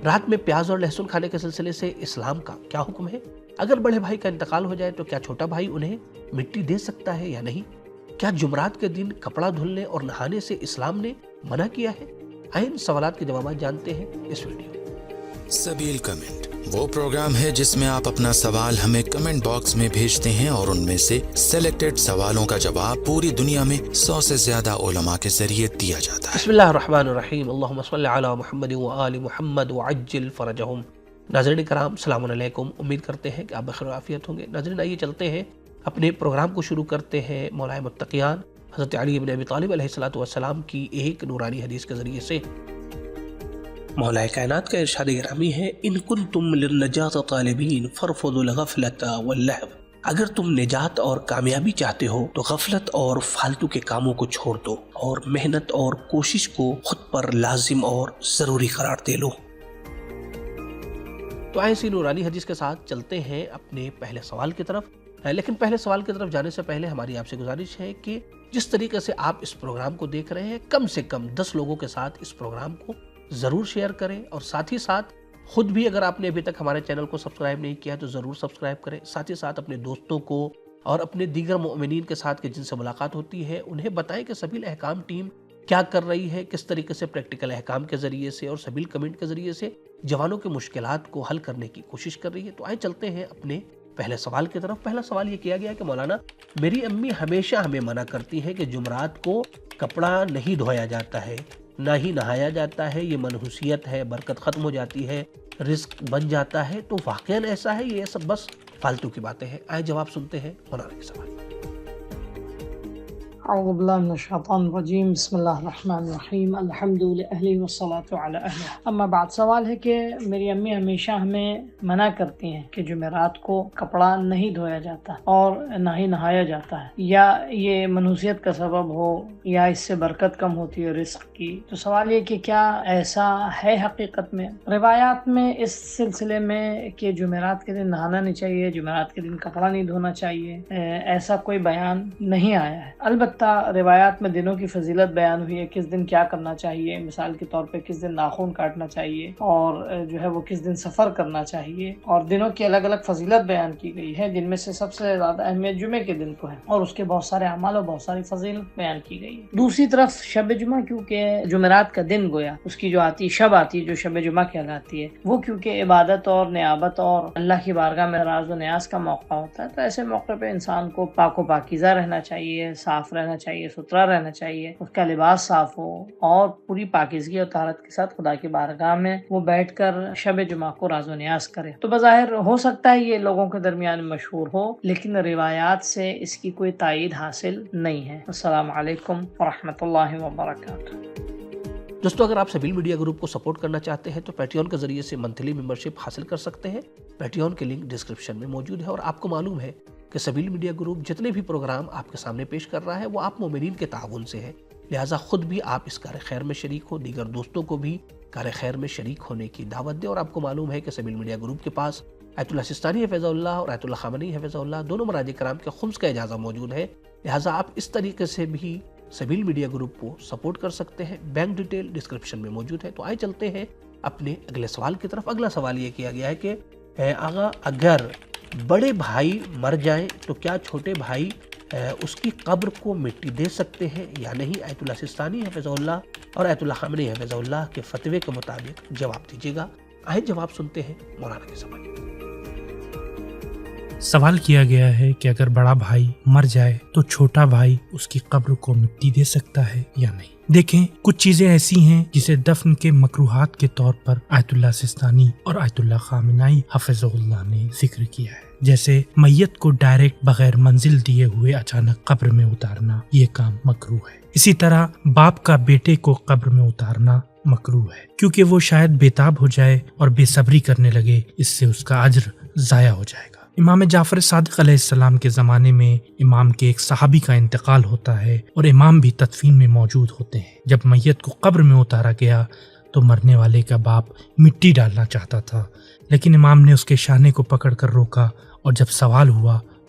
رات میں پیاز اور لہسن کھانے کے سلسلے سے اسلام کا کیا حکم ہے؟ اگر بڑے بھائی کا انتقال ہو جائے تو کیا چھوٹا بھائی انہیں مٹی دے سکتا ہے یا نہیں؟ کیا جمعرات کے دن کپڑا دھلنے اور نہانے سے اسلام نے منع کیا ہے؟ آئیں ان سوالات کے جوابات جانتے ہیں اس ویڈیو میں۔ سبیل کمنٹ وہ پروگرام ہے جس میں آپ اپنا سوال ہمیں کمنٹ باکس میں بھیجتے ہیں اور ان میں سے سلیکٹڈ سوالوں کا جواب پوری دنیا میں 100 سے زیادہ علماء کے ذریعے دیا جاتا ہے۔ بسم اللہ الرحمن الرحیم، اللہم صلی علی محمد وآل محمد وعجل فرجہم۔ ناظرین کرام السلام علیکم، امید کرتے ہیں کہ آپ بخیر و عافیت ہوں گے۔ ناظرین آئیے چلتے ہیں اپنے پروگرام کو شروع کرتے ہیں مولا متقیان حضرت علی بن ابی طالب علیہ السلام کی ایک نورانی حدیث کے ذریعے سے۔ مولا کائنات کا ارشاد گرامی ہے، ان کنتم للنجات طالبین فارفضوا الغفلۃ واللہو۔ اگر تم نجات اور کامیابی چاہتے ہو تو غفلت اور فالتو کے کاموں کو چھوڑ دو اور محنت اور کوشش کو خود پر لازم اور ضروری قرار دے لو۔ تو ایسی نورانی حدیث کے ساتھ چلتے ہیں اپنے پہلے سوال کی طرف۔ لیکن پہلے سوال کی طرف جانے سے پہلے ہماری آپ سے گزارش ہے کہ جس طریقے سے آپ اس پروگرام کو دیکھ رہے ہیں کم سے کم 10 لوگوں کے ساتھ اس پروگرام کو ضرور شیئر کریں، اور ساتھ ہی ساتھ خود بھی اگر آپ نے ابھی تک ہمارے چینل کو سبسکرائب نہیں کیا تو ضرور سبسکرائب کریں۔ ساتھ ہی ساتھ اپنے دوستوں کو اور اپنے دیگر مؤمنین کے ساتھ کہ جن سے ملاقات ہوتی ہے انہیں بتائیں کہ سبیل احکام ٹیم کیا کر رہی ہے، کس طریقے سے پریکٹیکل احکام کے ذریعے سے اور سبیل کمنٹ کے ذریعے سے جوانوں کے مشکلات کو حل کرنے کی کوشش کر رہی ہے۔ تو آئے چلتے ہیں اپنے پہلے سوال کی طرف۔ پہلا سوال یہ کیا گیا کہ مولانا میری امی ہمیشہ ہمیں منع کرتی ہے کہ جمعرات کو کپڑا نہیں دھویا جاتا ہے، نہ ہی نہایا جاتا ہے، یہ منحوسیت ہے، برکت ختم ہو جاتی ہے، رزق بن جاتا ہے، تو واقعاً ایسا ہے یہ سب بس فالتو کی باتیں ہیں؟ آئے جواب سنتے ہیں مولانا کے سوال۔ اعوذ باللہ من الشیطان الرجیم، بسم اللہ الرحمن الرحیم، الحمد للہ والصلاۃ علی اہلہ۔ اما بعد، سوال ہے کہ میری امی ہمیشہ ہمیں منع کرتی ہیں کہ جمعرات کو کپڑا نہیں دھویا جاتا اور نہ ہی نہایا جاتا ہے، یا یہ منحوسیت کا سبب ہو یا اس سے برکت کم ہوتی ہے رزق کی۔ تو سوال یہ کہ کیا ایسا ہے حقیقت میں؟ روایات میں اس سلسلے میں کہ جمعرات کے دن نہانا نہیں چاہیے، جمعرات کے دن کپڑا نہیں دھونا چاہیے، ایسا کوئی بیان نہیں آیا ہے۔ البتہ روایات میں دنوں کی فضیلت بیان ہوئی ہے، کس دن کیا کرنا چاہیے، مثال کے طور پہ کس دن ناخن کاٹنا چاہیے اور جو ہے وہ کس دن سفر کرنا چاہیے، اور دنوں کی الگ الگ فضیلت بیان کی گئی ہے، جن میں سے سب سے زیادہ اہمیت جمعے کے دن کو ہے اور اس کے بہت سارے اعمال اور بہت ساری فضیلت بیان کی گئی ہے۔ دوسری طرف شب جمعہ، کیونکہ جمعرات کا دن گویا اس کی جو شب آتی ہے جو شب جمعہ کہلاتی ہے، وہ کیونکہ عبادت اور نیابت اور اللہ کی بارگاہ میں راز و نیاز کا موقع ہوتا ہے، تو ایسے موقع پہ انسان کو پاک و پاکیزہ رہنا چاہیے، صاف رہنا چاہیے، ستھرا رہنا چاہیے، اس کا لباس صاف ہو اور پوری پاکیزگی اور طہارت کے ساتھ خدا کی بارگاہ میں وہ بیٹھ کر شب جمعہ کو راز و نیاز کرے۔ تو بظاہر ہو سکتا ہے یہ لوگوں کے درمیان مشہور ہو، لیکن روایات سے اس کی کوئی تائید حاصل نہیں ہے۔ السلام علیکم ورحمۃ اللہ وبرکاتہ۔ دوستو، اگر آپ سبیل میڈیا گروپ کو سپورٹ کرنا چاہتے ہیں تو پیٹریون کے ذریعے سے منتھلی ممبرشپ حاصل کر سکتے ہیں۔ پیٹریون کے لنک ڈسکرپشن میں موجود ہے، اور آپ کو معلوم ہے کہ سبیل میڈیا گروپ جتنے بھی پروگرام آپ کے سامنے پیش کر رہا ہے وہ آپ مومنین کے تعاون سے ہے، لہٰذا خود بھی آپ اس کار خیر میں شریک ہو، دیگر دوستوں کو بھی کار خیر میں شریک ہونے کی دعوت دیں۔ اور آپ کو معلوم ہے کہ سبیل میڈیا گروپ کے پاس آیت اللہ سستانی حفظہ اللہ اور آیت اللہ خامنئی حفظہ اللہ دونوں مراجع کرام کے خمس کا اجازہ موجود ہے، لہٰذا آپ اس طریقے سے بھی سبیل میڈیا گروپ کو سپورٹ کر سکتے ہیں۔ بینک ڈیٹیل ڈسکرپشن میں موجود ہے۔ تو آئے چلتے ہیں اپنے اگلے سوال کی طرف۔ اگلا سوال یہ کیا گیا ہے کہ آغا اگر بڑے بھائی مر جائیں تو کیا چھوٹے بھائی اس کی قبر کو مٹی دے سکتے ہیں یا نہیں؟ آیت اللہ سستانی حفظہ اللہ اور آیت اللہ خامنئی حفظہ اللہ کے فتوے کے مطابق جواب دیجیے گا۔ آئے جواب سنتے ہیں مولانا کے سوال۔ سوال کیا گیا ہے کہ اگر بڑا بھائی مر جائے تو چھوٹا بھائی اس کی قبر کو مٹی دے سکتا ہے یا نہیں؟ دیکھیں، کچھ چیزیں ایسی ہیں جسے دفن کے مکروہات کے طور پر آیت اللہ سستانی اور آیت اللہ خامنئی حفظہ اللہ نے ذکر کیا ہے، جیسے میت کو ڈائریکٹ بغیر منزل دیے ہوئے اچانک قبر میں اتارنا، یہ کام مکروہ ہے۔ اسی طرح باپ کا بیٹے کو قبر میں اتارنا مکروہ ہے، کیونکہ وہ شاید بےتاب ہو جائے اور بے صبری کرنے لگے، اس سے اس کا اجر ضائع ہو جائے گا۔ امام جعفر صادق علیہ السلام کے زمانے میں امام کے ایک صحابی کا انتقال ہوتا ہے اور امام بھی تدفین میں موجود ہوتے ہیں۔ جب میت کو قبر میں اتارا گیا تو مرنے والے کا باپ مٹی ڈالنا چاہتا تھا، لیکن امام نے اس کے شانے کو پکڑ کر روکا، اور جب سوال ہوا